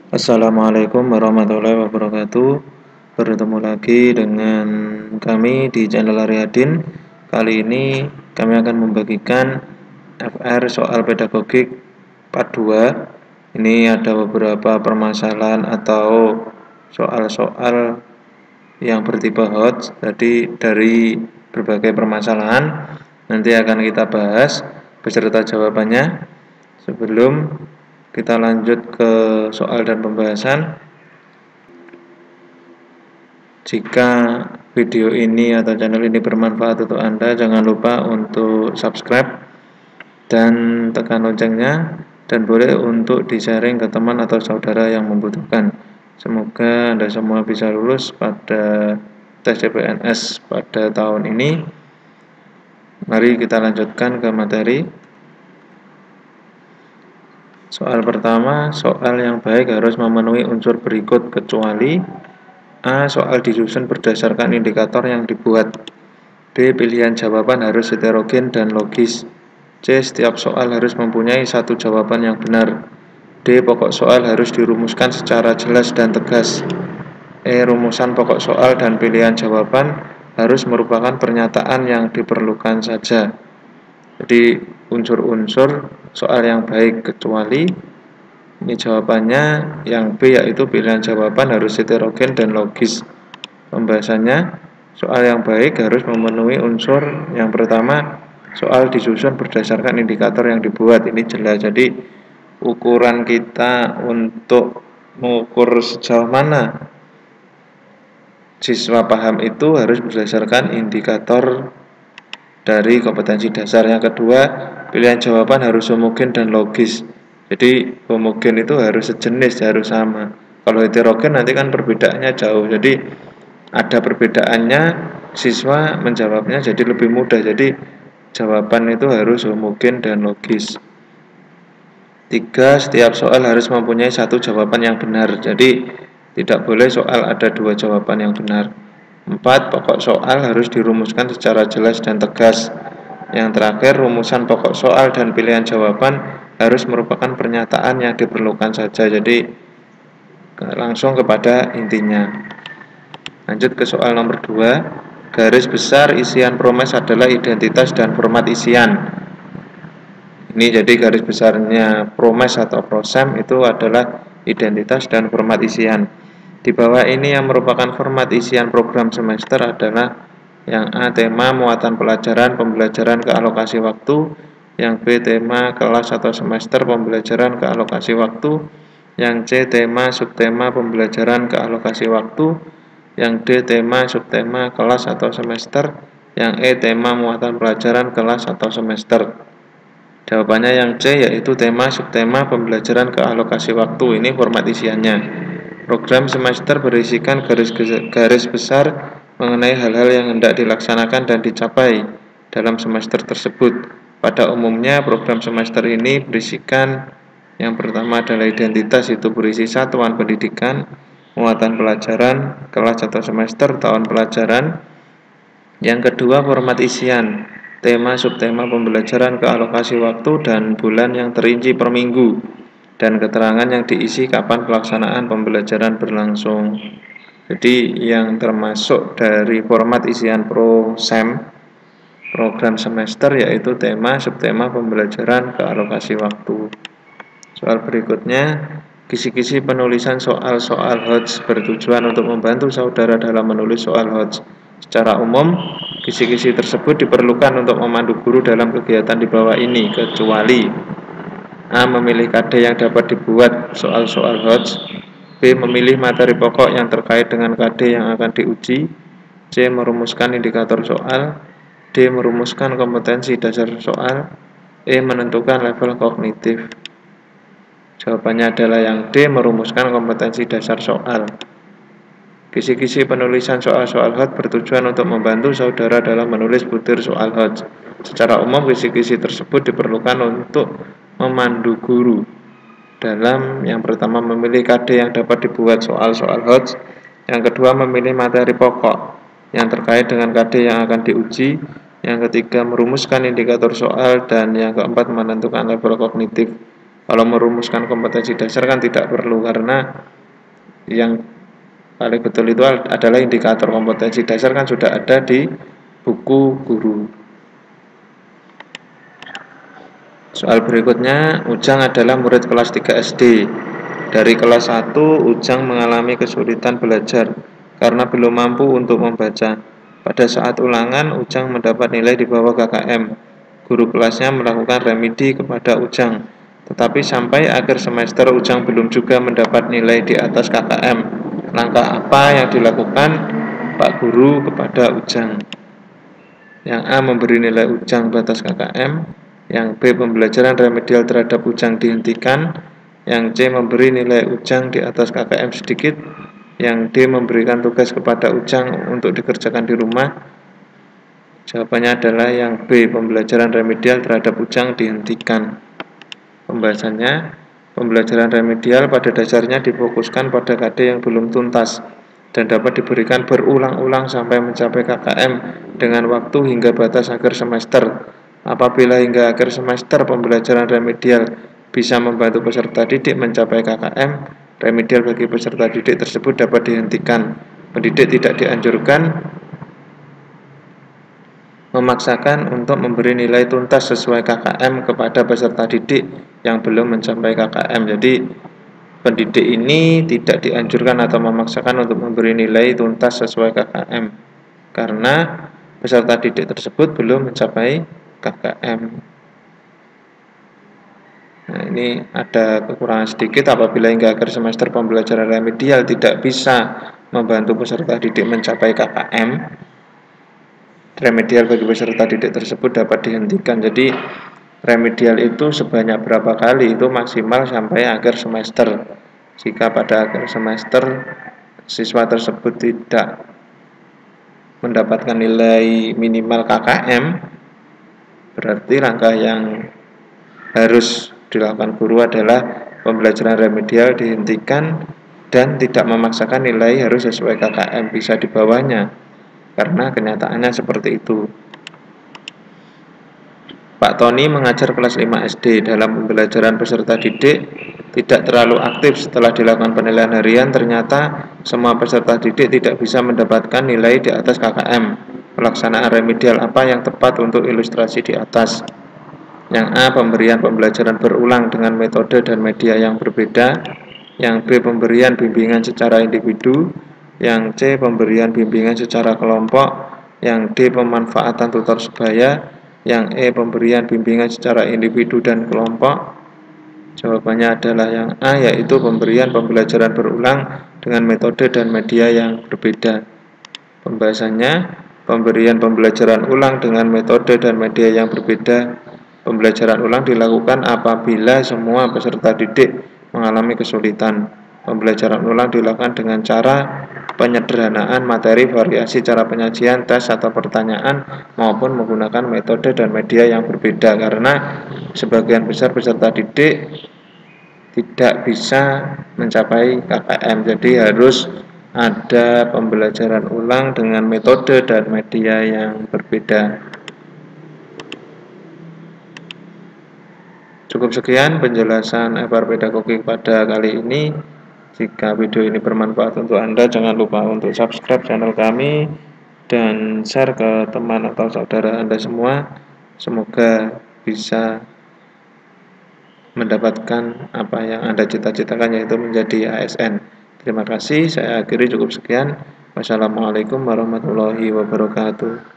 Assalamualaikum warahmatullahi wabarakatuh. Bertemu lagi dengan kami di channel Aryadin. Kali ini kami akan membagikan FR soal pedagogik part 2. Ini ada beberapa permasalahan atau soal-soal yang bertipe hot. Jadi dari berbagai permasalahan nanti akan kita bahas beserta jawabannya. Sebelum kita lanjut ke soal dan pembahasan, jika video ini atau channel ini bermanfaat untuk Anda, jangan lupa untuk subscribe dan tekan loncengnya, dan boleh untuk di-sharing ke teman atau saudara yang membutuhkan. Semoga Anda semua bisa lulus pada tes CPNS pada tahun ini. Mari kita lanjutkan ke materi. Soal pertama, soal yang baik harus memenuhi unsur berikut kecuali: A. Soal disusun berdasarkan indikator yang dibuat. B. Pilihan jawaban harus heterogen dan logis. C. Setiap soal harus mempunyai satu jawaban yang benar. D. Pokok soal harus dirumuskan secara jelas dan tegas. E. Rumusan pokok soal dan pilihan jawaban harus merupakan pernyataan yang diperlukan saja. Jadi unsur-unsur soal yang baik kecuali, ini jawabannya yang B, yaitu pilihan jawaban harus heterogen dan logis. Pembahasannya, soal yang baik harus memenuhi unsur yang pertama, soal disusun berdasarkan indikator yang dibuat. Ini jelas, jadi ukuran kita untuk mengukur sejauh mana siswa paham itu harus berdasarkan indikator dari kompetensi dasar. Yang kedua, pilihan jawaban harus homogen dan logis. Jadi homogen itu harus sejenis, harus sama. Kalau heterogen nanti kan perbedaannya jauh. Jadi ada perbedaannya, siswa menjawabnya jadi lebih mudah. Jadi jawaban itu harus homogen dan logis. 3. Setiap soal harus mempunyai satu jawaban yang benar. Jadi tidak boleh soal ada dua jawaban yang benar. 4. Pokok soal harus dirumuskan secara jelas dan tegas. Yang terakhir, rumusan pokok soal dan pilihan jawaban harus merupakan pernyataan yang diperlukan saja. Jadi langsung kepada intinya. Lanjut ke soal nomor 2. Garis besar isian promes adalah identitas dan format isian. Ini jadi garis besarnya promes atau prosem itu adalah identitas dan format isian. Di bawah ini yang merupakan format isian program semester adalah: yang A. Tema, muatan pelajaran, pembelajaran ke alokasi waktu. Yang B. Tema, kelas atau semester, pembelajaran ke alokasi waktu. Yang C. Tema, subtema, pembelajaran ke alokasi waktu. Yang D. Tema, subtema, kelas atau semester. Yang E. Tema, muatan pelajaran, kelas atau semester. Jawabannya yang C, yaitu tema, subtema, pembelajaran ke alokasi waktu. Ini format isiannya. Program semester berisikan garis besar mengenai hal-hal yang hendak dilaksanakan dan dicapai dalam semester tersebut. Pada umumnya, program semester ini berisikan: yang pertama adalah identitas, itu berisi satuan pendidikan, muatan pelajaran, kelas atau semester, tahun pelajaran. Yang kedua, format isian, tema, subtema, pembelajaran ke alokasi waktu, dan bulan yang terinci per minggu, dan keterangan yang diisi kapan pelaksanaan pembelajaran berlangsung. Jadi yang termasuk dari format isian prosem, program semester, yaitu tema, subtema, pembelajaran ke alokasi waktu. Soal berikutnya, kisi-kisi penulisan soal-soal HOTS bertujuan untuk membantu saudara dalam menulis soal HOTS. Secara umum, kisi-kisi tersebut diperlukan untuk memandu guru dalam kegiatan di bawah ini, kecuali: A. Memilih KD yang dapat dibuat soal-soal HOTS. B. Memilih materi pokok yang terkait dengan KD yang akan diuji. C. Merumuskan indikator soal. D. Merumuskan kompetensi dasar soal. E. Menentukan level kognitif. Jawabannya adalah yang D. Merumuskan kompetensi dasar soal. Kisi-kisi penulisan soal-soal HOTS bertujuan untuk membantu saudara dalam menulis butir soal HOTS. Secara umum, kisi-kisi tersebut diperlukan untuk memandu guru dalam: yang pertama, memilih KD yang dapat dibuat soal-soal HOTS. Yang kedua, memilih materi pokok yang terkait dengan KD yang akan diuji. Yang ketiga, merumuskan indikator soal. Dan yang keempat, menentukan level kognitif. Kalau merumuskan kompetensi dasar kan tidak perlu, karena yang paling betul itu adalah indikator. Kompetensi dasar kan sudah ada di buku guru. Soal berikutnya, Ujang adalah murid kelas 3 SD. Dari kelas 1, Ujang mengalami kesulitan belajar karena belum mampu untuk membaca. Pada saat ulangan, Ujang mendapat nilai di bawah KKM. Guru kelasnya melakukan remedi kepada Ujang, tetapi sampai akhir semester Ujang belum juga mendapat nilai di atas KKM. Langkah apa yang dilakukan Pak Guru kepada Ujang? Yang A, memberi nilai Ujang batas KKM. Yang B, pembelajaran remedial terhadap Ujang dihentikan. Yang C, memberi nilai Ujang di atas KKM sedikit. Yang D, memberikan tugas kepada Ujang untuk dikerjakan di rumah. Jawabannya adalah yang B, pembelajaran remedial terhadap Ujang dihentikan. Pembahasannya, pembelajaran remedial pada dasarnya difokuskan pada KD yang belum tuntas dan dapat diberikan berulang-ulang sampai mencapai KKM dengan waktu hingga batas akhir semester. Apabila hingga akhir semester pembelajaran remedial bisa membantu peserta didik mencapai KKM, remedial bagi peserta didik tersebut dapat dihentikan. Pendidik tidak dianjurkan memaksakan untuk memberi nilai tuntas sesuai KKM kepada peserta didik yang belum mencapai KKM. Jadi pendidik ini tidak dianjurkan atau memaksakan untuk memberi nilai tuntas sesuai KKM karena peserta didik tersebut belum mencapai KKM. Nah, ini ada kekurangan sedikit. Apabila hingga akhir semester pembelajaran remedial tidak bisa membantu peserta didik mencapai KKM, remedial bagi peserta didik tersebut dapat dihentikan. Jadi remedial itu sebanyak berapa kali, itu maksimal sampai akhir semester. Jika pada akhir semester siswa tersebut tidak mendapatkan nilai minimal KKM, berarti langkah yang harus dilakukan guru adalah pembelajaran remedial dihentikan dan tidak memaksakan nilai harus sesuai KKM, bisa di bawahnya, karena kenyataannya seperti itu. Pak Tony mengajar kelas 5 SD. Dalam pembelajaran peserta didik tidak terlalu aktif. Setelah dilakukan penilaian harian, ternyata semua peserta didik tidak bisa mendapatkan nilai di atas KKM. Pelaksanaan remedial apa yang tepat untuk ilustrasi di atas? Yang A, pemberian pembelajaran berulang dengan metode dan media yang berbeda. Yang B, pemberian bimbingan secara individu. Yang C, pemberian bimbingan secara kelompok. Yang D, pemanfaatan tutor sebaya. Yang E, pemberian bimbingan secara individu dan kelompok. Jawabannya adalah yang A, yaitu pemberian pembelajaran berulang dengan metode dan media yang berbeda. Pembahasannya, pemberian pembelajaran ulang dengan metode dan media yang berbeda. Pembelajaran ulang dilakukan apabila semua peserta didik mengalami kesulitan. Pembelajaran ulang dilakukan dengan cara penyederhanaan materi, variasi cara penyajian, tes atau pertanyaan, maupun menggunakan metode dan media yang berbeda, karena sebagian besar peserta didik tidak bisa mencapai KKM. Jadi harus ada pembelajaran ulang dengan metode dan media yang berbeda. Cukup sekian penjelasan FR Pedagogi pada kali ini. Jika video ini bermanfaat untuk Anda, jangan lupa untuk subscribe channel kami dan share ke teman atau saudara Anda semua. Semoga bisa mendapatkan apa yang Anda cita-citakan, yaitu menjadi ASN. Terima kasih, saya akhiri cukup sekian. Wassalamualaikum warahmatullahi wabarakatuh.